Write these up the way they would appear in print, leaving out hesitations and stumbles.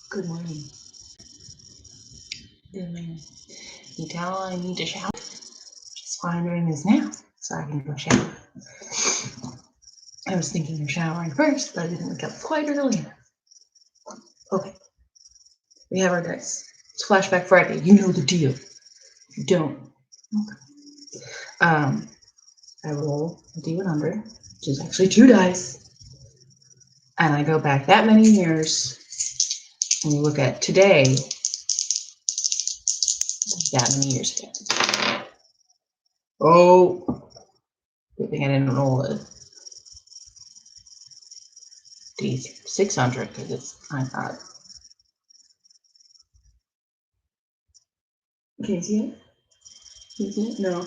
Good morning. Good morning. You tell I need to shower? Just fine doing this now, so I can go shower. I was thinking of showering first, but I didn't wake up quite early enough. Okay. We have our dice. It's Flashback Friday. You know the deal. If you don't, okay. I roll a D100, which is actually 2 dice, and I go back that many years, and we look at today, that many years ago. Oh, good thing I didn't roll a D600 because I'm not. Can you see it? Can you see it? No.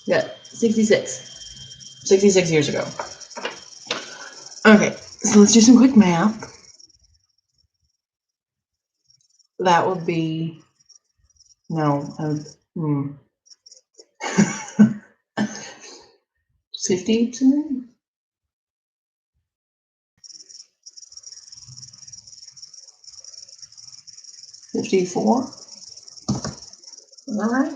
Yeah, 66. 66 years ago. Okay, so let's do some quick math. That would be, no, 50 something? 54? Is that right?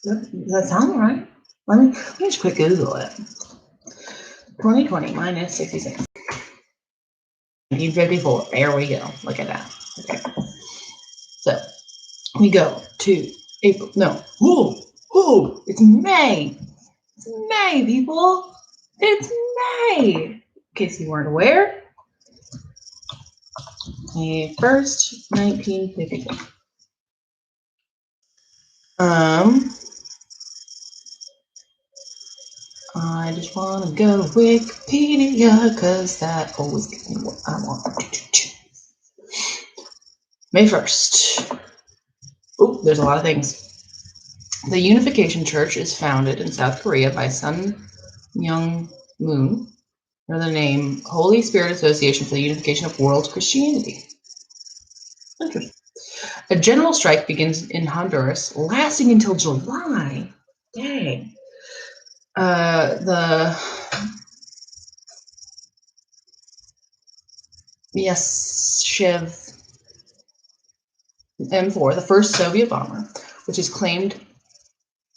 That sounds right. Let me just quick Google it. 2020 minus 66. 1954. There we go. Look at that. Okay. So we go to April. No. Whoa. It's May. It's May, people. It's May. In case you weren't aware. May 1st, 1954. I just want to go to Wikipedia because that always gives me what I want. May 1st. Oh, there's a lot of things. The Unification Church is founded in South Korea by Sun Myung Moon under the name Holy Spirit Association for the Unification of World Christianity. Interesting. A general strike begins in Honduras, lasting until July. Dang. The Yeshev M4, the first Soviet bomber, which is claimed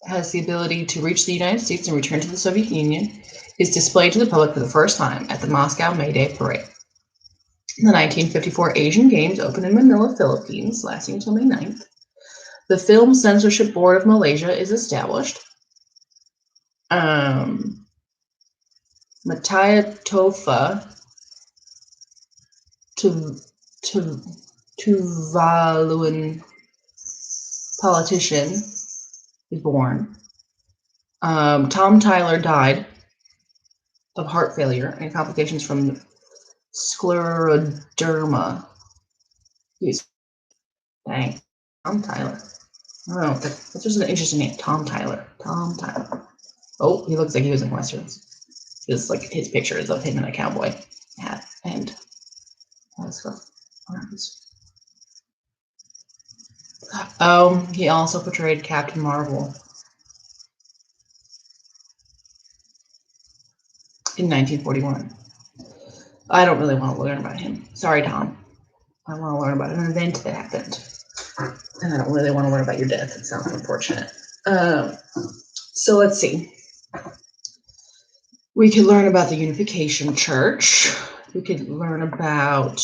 has the ability to reach the United States and return to the Soviet Union, is displayed to the public for the first time at the Moscow May Day Parade. The 1954 Asian Games opened in Manila, Philippines, lasting until May 9th. The Film Censorship Board of Malaysia is established. Mattia Tofa Tuvaluan politician is born. Tom Tyler died of heart failure and complications from scleroderma. Dang, Tom Tyler. I don't know. That's just an interesting name. Tom Tyler. Tom Tyler. Oh, he looks like he was in Westerns. Just like his picture is of him in a cowboy hat and all that stuff. He also portrayed Captain Marvel in 1941. I don't really want to learn about him. Sorry, Tom. I want to learn about an event that happened. And I don't really want to learn about your death. It sounds unfortunate. So let's see. We could learn about the Unification Church. We could learn about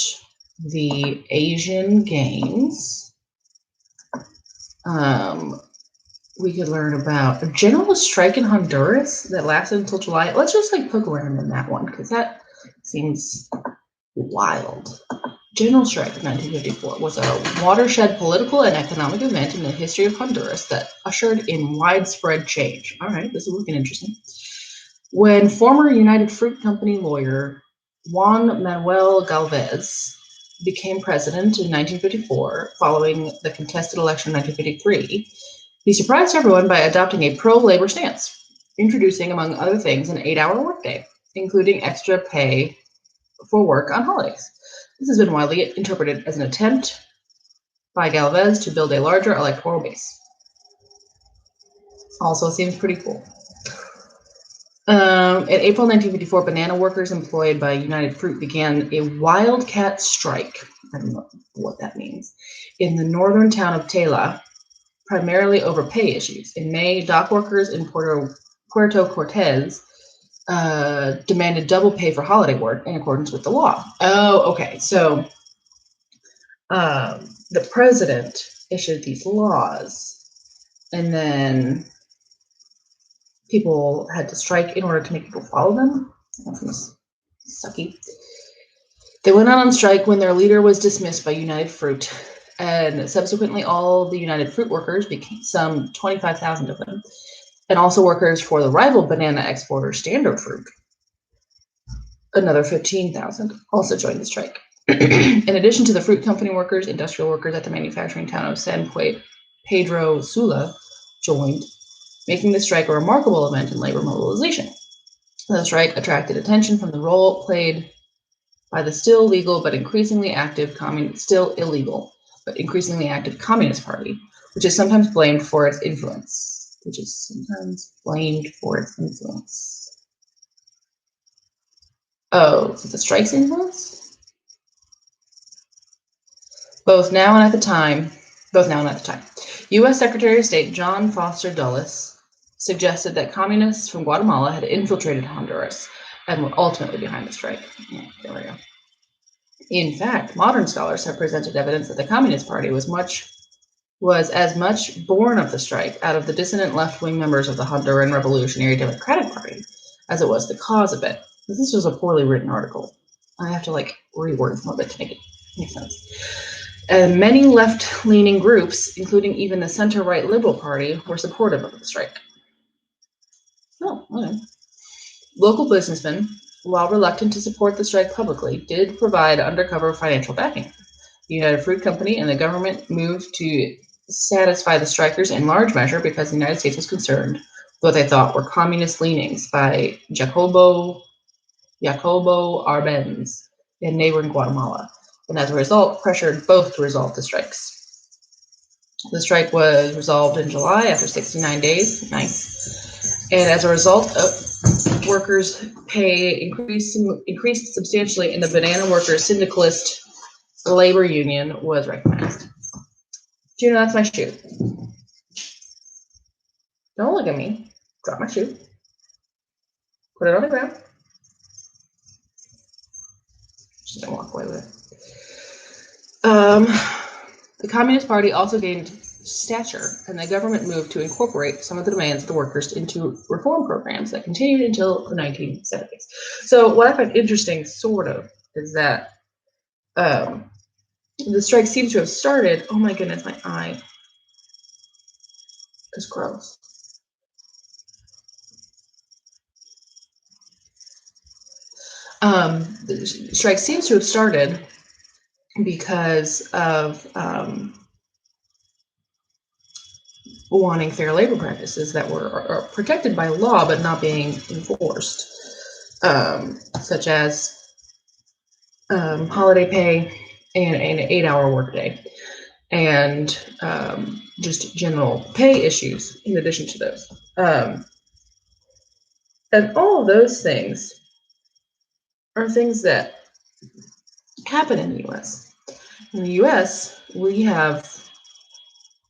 the Asian Games. We could learn about a general strike in Honduras that lasted until July. Let's just poke around in that one because that seems wild. General strike of 1954 was a watershed political and economic event in the history of Honduras that ushered in widespread change. All right, this is looking interesting. When former United Fruit Company lawyer Juan Manuel Galvez became president in 1954, following the contested election in 1953, he surprised everyone by adopting a pro-labor stance, introducing, among other things, an 8-hour workday, including extra pay for work on holidays. This has been widely interpreted as an attempt by Galvez to build a larger electoral base. Also seems pretty cool. In April 1954, banana workers employed by United Fruit began a wildcat strike. I don't know what that means. In the northern town of Tela, primarily over pay issues. In May, dock workers in Puerto Cortez demanded double pay for holiday work in accordance with the law. Oh, okay. So the president issued these laws, and then people had to strike in order to make people follow them. That's sucky. They went out on strike when their leader was dismissed by United Fruit, and subsequently all the United Fruit workers, became some 25,000 of them, and also workers for the rival banana exporter Standard Fruit, another 15,000, also joined the strike. In addition to the fruit company workers, industrial workers at the manufacturing town of San Pedro Sula joined, making the strike a remarkable event in labor mobilization. The strike attracted attention from the role played by the still illegal but increasingly active Communist Party, which is sometimes blamed for its influence. Oh, so the strike's influence? Both now and at the time. U.S. Secretary of State John Foster Dulles suggested that communists from Guatemala had infiltrated Honduras and were ultimately behind the strike. Yeah, there we go. In fact, modern scholars have presented evidence that the Communist Party was as much born of the strike out of the dissident left-wing members of the Honduran Revolutionary Democratic Party as it was the cause of it. This was a poorly written article. I have to reword some of it to make it make sense. And many left-leaning groups, including even the center-right Liberal Party, were supportive of the strike. Oh, okay. Local businessmen, while reluctant to support the strike publicly, did provide undercover financial backing. The United Fruit Company and the government moved to satisfy the strikers in large measure because the United States was concerned with what they thought were communist leanings by Jacobo Arbenz in neighboring Guatemala, and as a result, pressured both to resolve the strikes. The strike was resolved in July after 69 days. Nice. And as a result, workers' pay increased substantially, and the banana workers' syndicalist labor union was recognized. Do you know that's my shoe? Don't look at me. Drop my shoe. Put it on the ground. Just gonna walk away with it. The Communist Party also gained stature, and the government moved to incorporate some of the demands of the workers into reform programs that continued until the 1970s. So what I find interesting, sort of, is that the strike seems to have started. Oh my goodness, my eye is gross. The strike seems to have started because of wanting fair labor practices that were protected by law but not being enforced, such as holiday pay and an 8-hour workday, and just general pay issues in addition to those. And all of those things are things that happen in the U.S. In the U.S., we have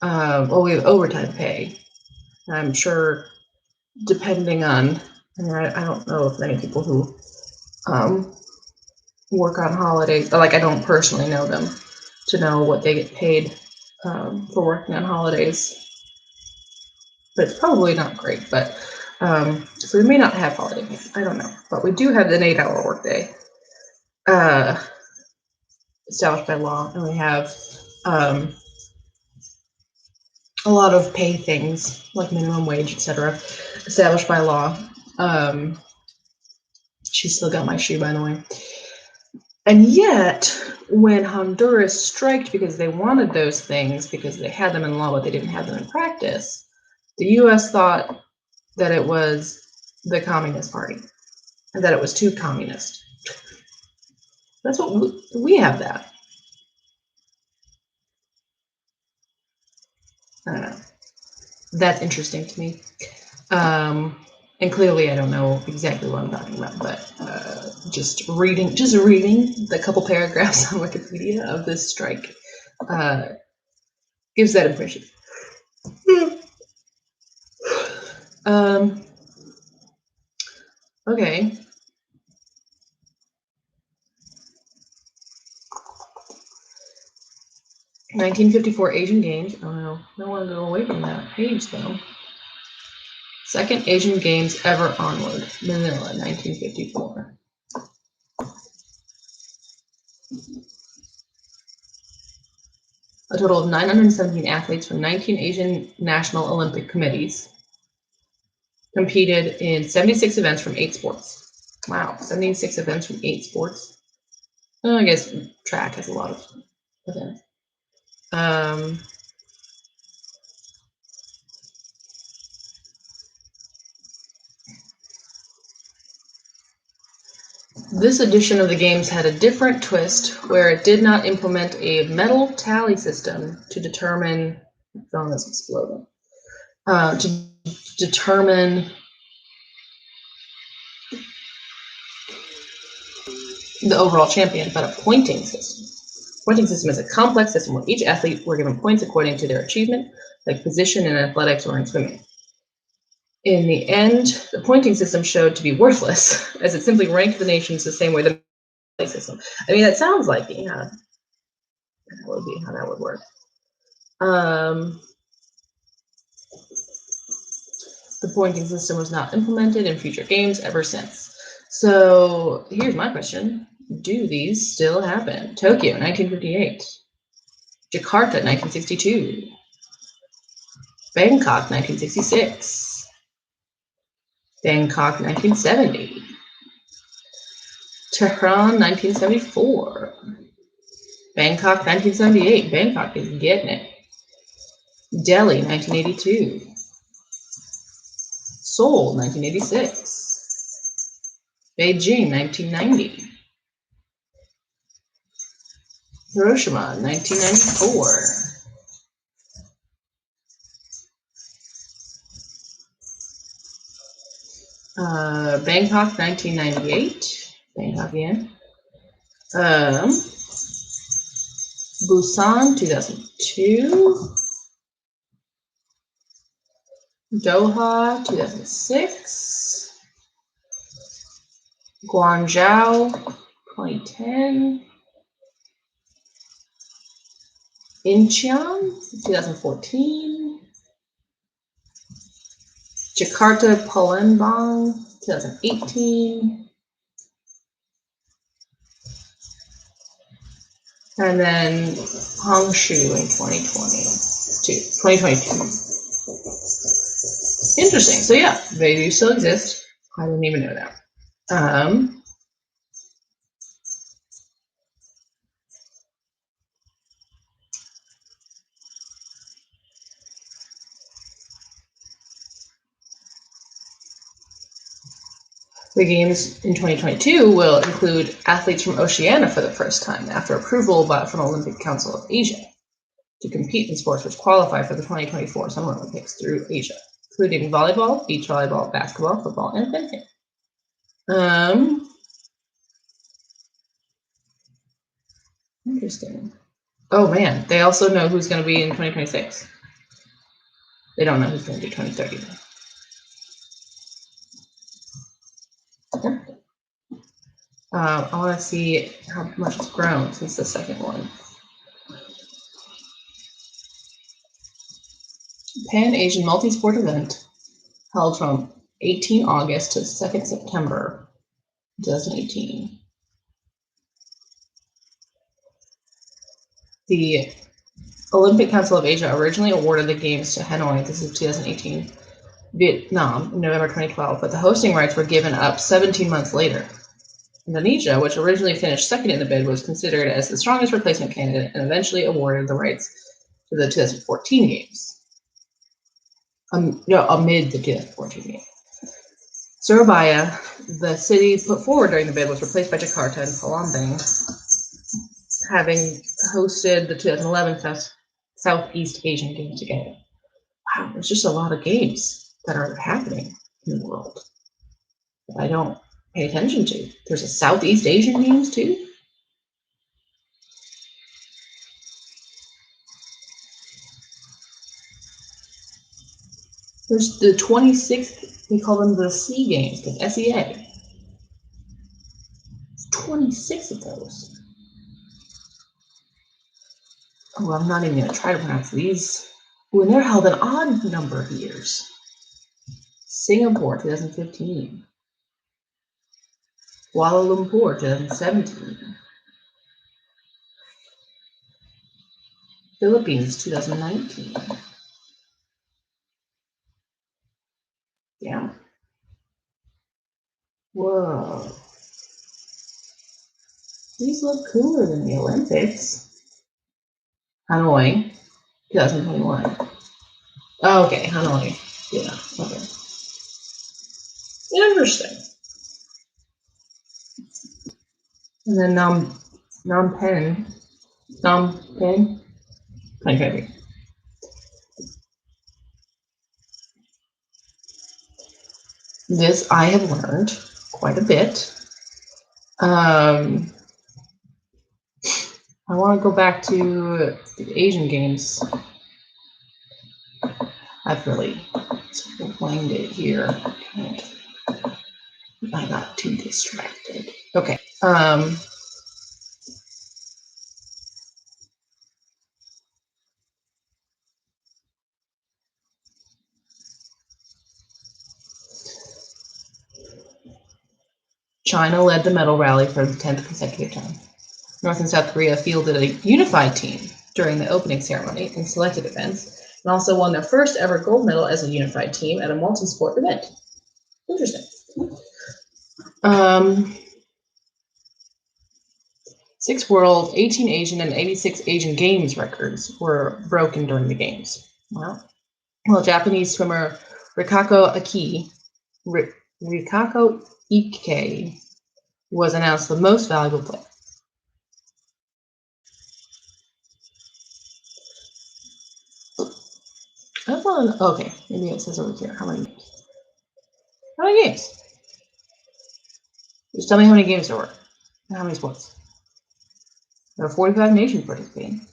we have overtime pay. I'm sure, depending on, I don't know if many people who work on holidays, I don't personally know them to know what they get paid for working on holidays, but it's probably not great. But so we may not have holiday pay. I don't know, but we do have an 8-hour workday established by law, and we have a lot of pay things like minimum wage, etc., established by law. She's still got my shoe, by the way. And yet, when Honduras striked because they wanted those things, because they had them in law, but they didn't have them in practice, the U.S. thought that it was the Communist Party and that it was too communist. That's what we have that. I don't know. That's interesting to me. And clearly I don't know exactly what I'm talking about, but just reading the couple paragraphs on Wikipedia of this strike gives that impression. Okay. (1954) Asian Games. Oh no, I don't want to go away from that page though. Second Asian Games ever onward. Manila, 1954. A total of 917 athletes from 19 Asian National Olympic Committees competed in 76 events from 8 sports. Wow, 76 events from 8 sports. Oh, I guess track has a lot of events. This edition of the games had a different twist where it did not implement a medal tally system to determine to determine the overall champion, but a pointing system. Pointing system is a complex system where each athlete were given points according to their achievement, like position in athletics or in swimming. In the end, the pointing system showed to be worthless, as it simply ranked the nations the same way the system. I mean, that sounds like that would be how that would work. The pointing system was not implemented in future games ever since. So here's my question. Do these still happen? Tokyo, 1958. Jakarta, 1962. Bangkok, 1966. Bangkok, 1970. Tehran, 1974. Bangkok, 1978. Bangkok is getting it. Delhi, 1982. Seoul, 1986. Beijing, 1990. Hiroshima, 1994. Bangkok, 1998. Bangkok again. Busan, 2002. Doha, 2006. Guangzhou, 2010. Incheon, 2014. Jakarta, Palembang, 2018. And then Hangzhou in 2022. Interesting. So yeah, they do still exist. I didn't even know that. The games in 2022 will include athletes from Oceania for the first time after approval from the Olympic Council of Asia to compete in sports which qualify for the 2024 Summer Olympics through Asia, including volleyball, beach volleyball, basketball, football, and fencing. Interesting. Oh man, they also know who's going to be in 2026. They don't know who's going to do 2030. I want to see how much it's grown since the second one. Pan-Asian multi-sport event held from 18 August to 2nd September 2018. The Olympic Council of Asia originally awarded the games to Hanoi, this is 2018, Vietnam in November 2012, but the hosting rights were given up 17 months later. Indonesia, which originally finished second in the bid, was considered as the strongest replacement candidate and eventually awarded the rights to the 2014 games. Amid the 2014 games. Surabaya, the city put forward during the bid, was replaced by Jakarta and Palembang, having hosted the 2011 Southeast Asian Games together. Wow, there's just a lot of games that are happening in the world. I don't pay attention to. There's a Southeast Asian games too. There's the 26th, we call them the C games, the SEA. 26 of those. Oh, I'm not even going to try to pronounce these. When they're held an odd number of years. Singapore, 2015. Kuala Lumpur, 2017. Philippines, 2019. Yeah. Whoa. These look cooler than the Olympics. Hanoi, 2021. Oh, okay, Hanoi. Yeah, okay. Interesting. And then Phnom Penh. 2020. This I have learned quite a bit. I want to go back to the Asian games. I've really explained it here. I got too distracted. Okay. China led the medal rally for the 10th consecutive time. North and South Korea fielded a unified team during the opening ceremony in selected events, and also won their first ever gold medal as a unified team at a multi-sport event. Interesting. 6 world, 18 Asian, and 86 Asian Games records were broken during the games. Wow. Well, Japanese swimmer Rikako Ike was announced the most valuable player. Okay, maybe it says over here. How many games? How many games? Just tell me how many games there were and how many sports. There are 45 nations participating.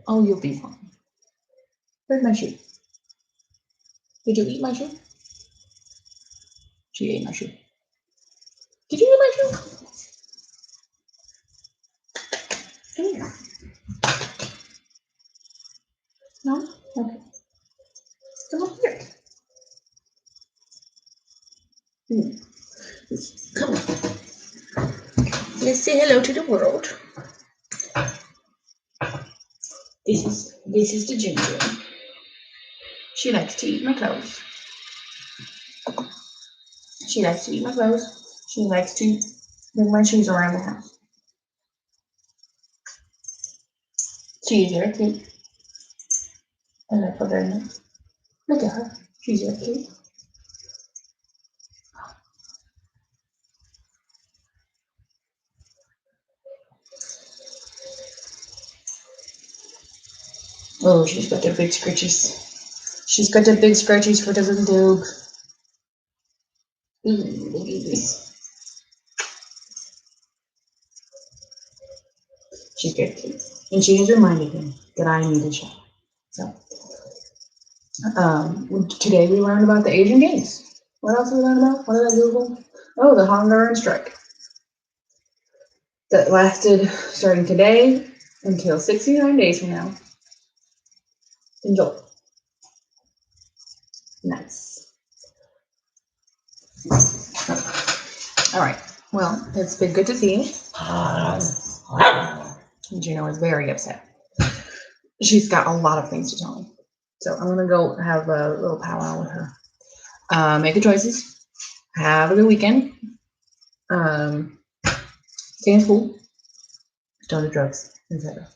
Oh, you'll be fine. Where's my shoe? Did you eat my shoe? She ate my shoe. Did you eat my shoe? Come here. No? Okay. Come up here. Come on. Let's say hello to the world. This is the ginger. She likes to eat my clothes. She likes to eat my clothes. She likes to bring my shoes around the house. She's very cute. And I put her in there. Look at her. She's very cute. Oh, she's got the big scratches. She's got the big scratches for the little dog. Ooh, look at this. She's very cute. And she has reminded me that I need a shower. So, today we learned about the Asian Games. What else did we learn about? What did I Google? Oh, the Honduran strike. That lasted starting today until 69 days from now. Enjoy. Nice. All right. Well, it's been good to see you. Gina was very upset. She's got a lot of things to tell me. So I'm going to go have a little powwow with her. Make good choices. Have a good weekend. Stay in school. Don't do drugs, etc.